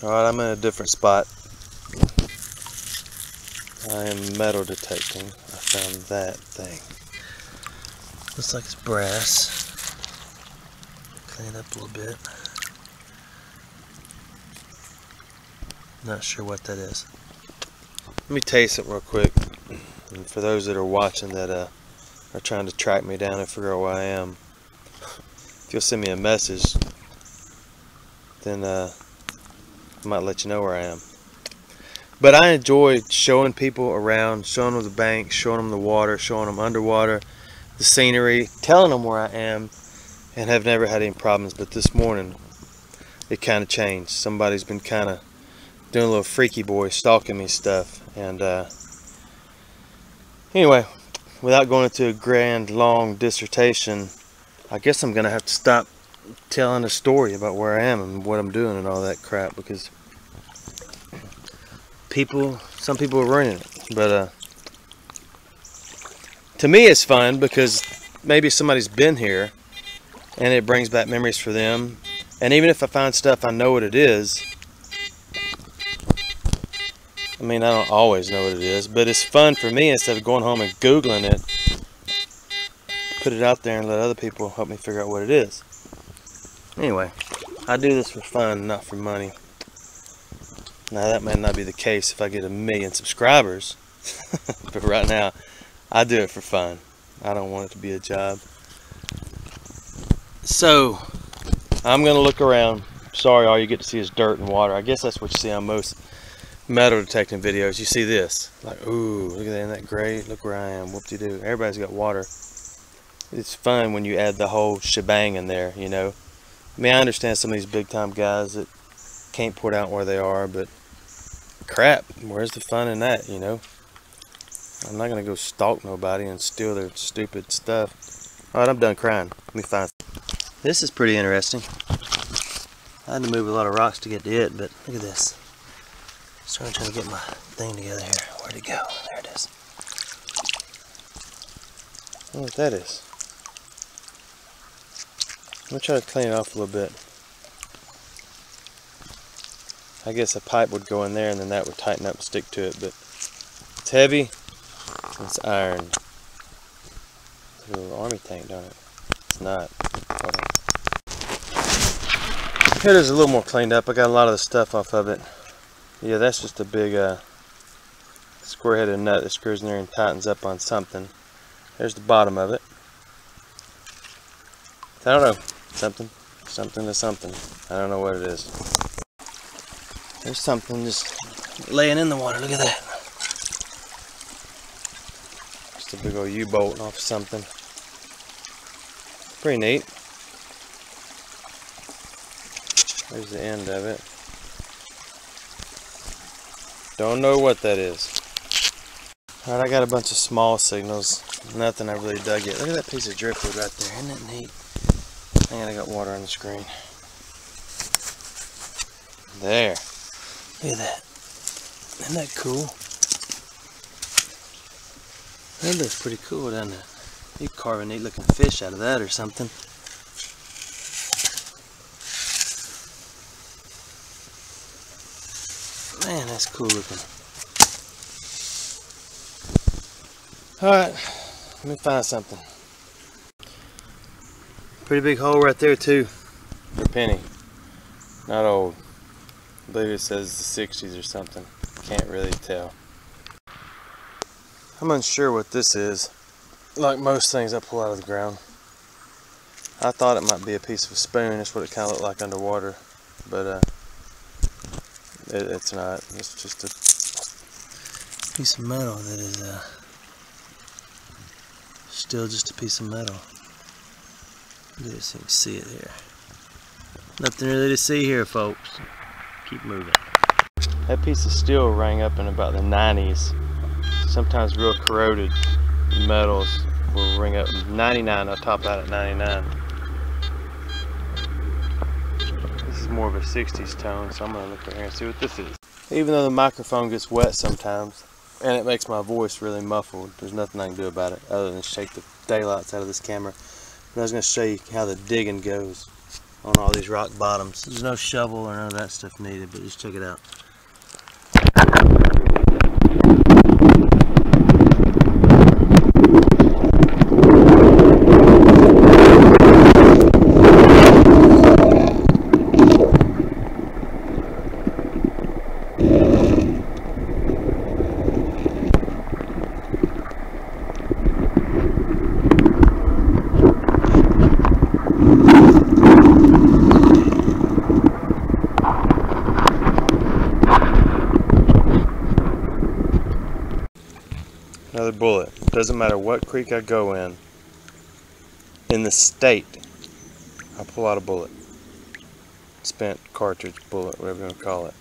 Alright, I'm in a different spot. I am metal detecting. I found that thing. Looks like it's brass. Clean up a little bit. Not sure what that is. Let me tell you something real quick. And for those that are watching that are trying to track me down and figure out where I am, if you'll send me a message, then I might let you know where I am. But I enjoy showing people around, showing them the bank, showing them the water, showing them underwater, the scenery, telling them where I am, and have never had any problems. But this morning, it kind of changed. Somebody's been kind of doing a little freaky boy, stalking me stuff. And anyway, without going into a grand, long dissertation, I guess I'm going to have to stop telling a story about where I am and what I'm doing and all that crap, because some people are ruining it. But to me it's fun because maybe somebody's been here and it brings back memories for them. And even if I find stuff I know what it is, I mean, I don't always know what it is, but it's fun for me instead of going home and Googling it, put it out there and let other people help me figure out what it is. Anyway, I do this for fun, not for money. Now that may not be the case if I get 1 million subscribers, but right now I do it for fun. I don't want it to be a job. So I'm gonna look around. Sorry, all you get to see is dirt and water. I guess that's what you see on most metal detecting videos. You see this, like, ooh, look at that, isn't that great? Look where I am, whoop-de-doo. Everybody's got water. It's fun when you add the whole shebang in there, you know. I mean, I understand some of these big time guys that can't put out where they are, but crap, where's the fun in that, you know? I'm not gonna go stalk nobody and steal their stupid stuff. Alright, I'm done crying. Let me find. This is pretty interesting. I had to move a lot of rocks to get to it, but look at this. Just trying to get my thing together here. Where'd it go? There it is. I don't know what that is. I'm gonna try to clean it off a little bit. I guess a pipe would go in there and then that would tighten up and stick to it, but it's heavy. It's iron. It's a little army tank, don't it? It's not. Hold on. Here it is a little more cleaned up. I got a lot of the stuff off of it. Yeah, that's just a big square-headed nut that screws in there and tightens up on something. There's the bottom of it. I don't know. Something to something. I don't know what it is. There's something just laying in the water. Look at that. Just a big old U-bolt off something. Pretty neat. There's the end of it. Don't know what that is. Alright, I got a bunch of small signals. Nothing I really dug yet. Look at that piece of driftwood right there. Isn't it neat? And I got water on the screen. There. Look at that. Isn't that cool? That looks pretty cool, doesn't it? You could carve a neat looking fish out of that or something. Man, that's cool looking. Alright, let me find something. Pretty big hole right there too. For a penny. Not old. I believe it says the 60s or something. Can't really tell. I'm unsure what this is. Like most things I pull out of the ground. I thought it might be a piece of a spoon. That's what it kind of looked like underwater. But it's not. It's just a piece of metal that is still just a piece of metal. Look at this, you can see it here. Nothing really to see here, folks. Keep moving. That piece of steel rang up in about the 90s. Sometimes real corroded metals will ring up 99. I'll top out at 99. This is more of a 60s tone, so I'm going to look right here and see what this is. Even though the microphone gets wet sometimes, and it makes my voice really muffled, there's nothing I can do about it other than shake the daylights out of this camera. But I was going to show you how the digging goes. on all these rock bottoms. There's no shovel or none of that stuff needed, but just check it out. Another bullet. Doesn't matter what creek I go in the state, I pull out a bullet. Spent cartridge bullet, whatever you want to call it.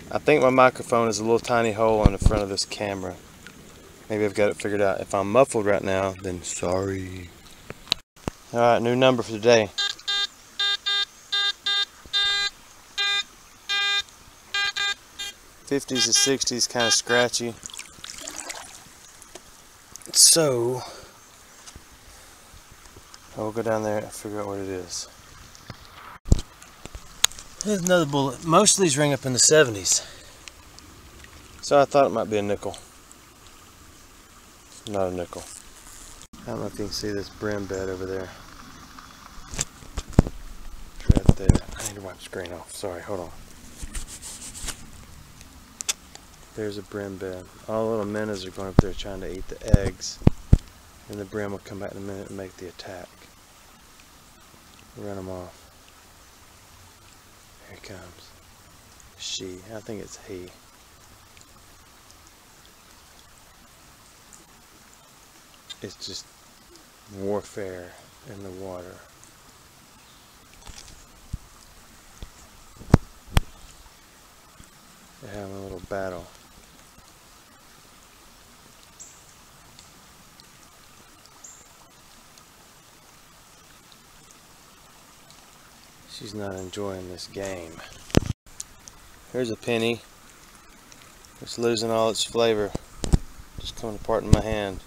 I think my microphone is a little tiny hole in the front of this camera. Maybe I've got it figured out. If I'm muffled right now, then sorry. Alright, new number for today. 50s to 60s, kind of scratchy. So, I'll go down there and figure out what it is. Here's another bullet. Most of these ring up in the 70s. So I thought it might be a nickel. Not a nickel. I don't know if you can see this brim bed over there. Right there. I need to wipe the screen off. Sorry, hold on. There's a brim bed. All the little minnows are going up there trying to eat the eggs. And the brim will come back in a minute and make the attack. Run them off. Here he comes. She. I think it's he. It's just warfare in the water. They're having a little battle. She's not enjoying this game. Here's a penny. It's losing all its flavor. Just coming apart in my hand.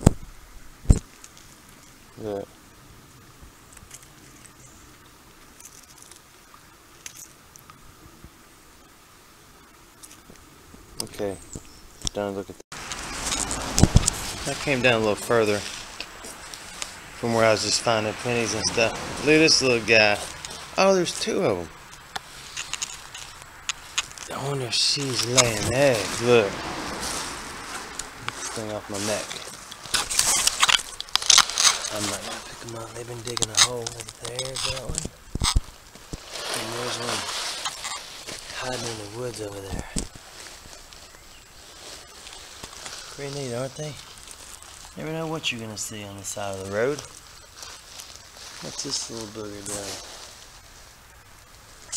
Look. Okay, done looking. I came down a little further from where I was just finding pennies and stuff. Look at this little guy. Oh, there's two of them. I wonder if she's laying eggs. Look. Get this thing off my neck. I might not pick them up. They've been digging a hole over there. There's that one. And there's one hiding in the woods over there. Pretty neat, aren't they? Never know what you're gonna see on the side of the road. What's this little booger doing?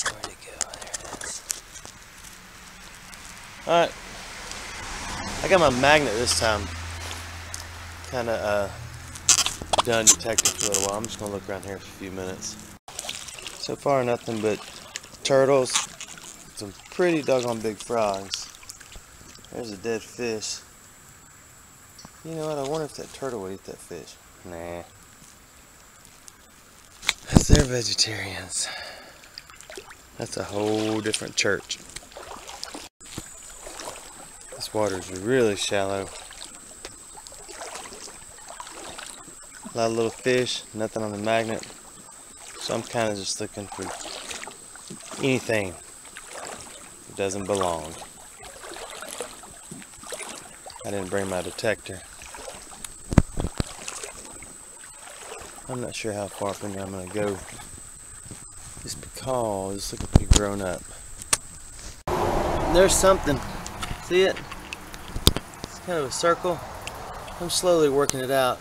Where'd it go? There it is. Alright. I got my magnet this time. Kinda done detecting for a little while. I'm just gonna look around here for a few minutes. So far nothing but turtles. Some pretty doggone big frogs. There's a dead fish. You know what, I wonder if that turtle would eat that fish. Nah. They're vegetarians. That's a whole different church. This water's really shallow. A lot of little fish, nothing on the magnet. So I'm kind of just looking for anything that doesn't belong. I didn't bring my detector. I'm not sure how far from here I'm going to go. Just because it's looking pretty grown up. There's something. See it? It's kind of a circle. I'm slowly working it out.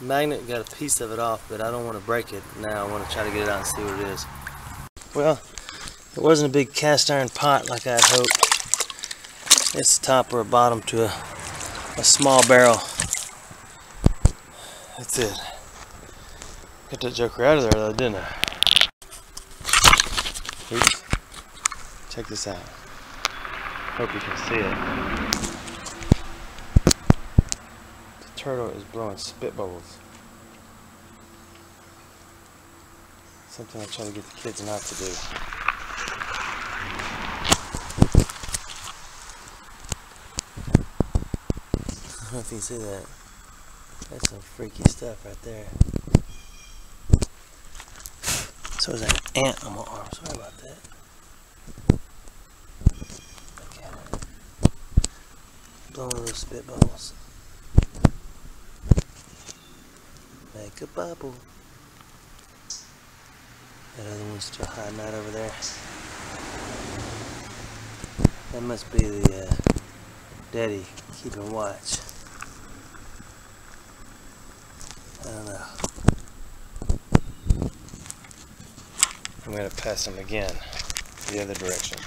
The magnet got a piece of it off, but I don't want to break it now. I want to try to get it out and see what it is. Well, it wasn't a big cast iron pot like I had hoped. It's a top or a bottom to a small barrel. That's it. Got that joker out of there though, didn't I? Oops. Check this out. Hope you can see it. The turtle is blowing spit bubbles. Something I try to get the kids not to do. I don't know if you can see that. That's some freaky stuff right there. So there's an ant on my arm. Sorry about that. Look at it. Blowing those spitballs. Make a bubble. That other one's still hiding out over there. That must be the daddy keeping watch. I don't know. I'm going to pass him again the other direction.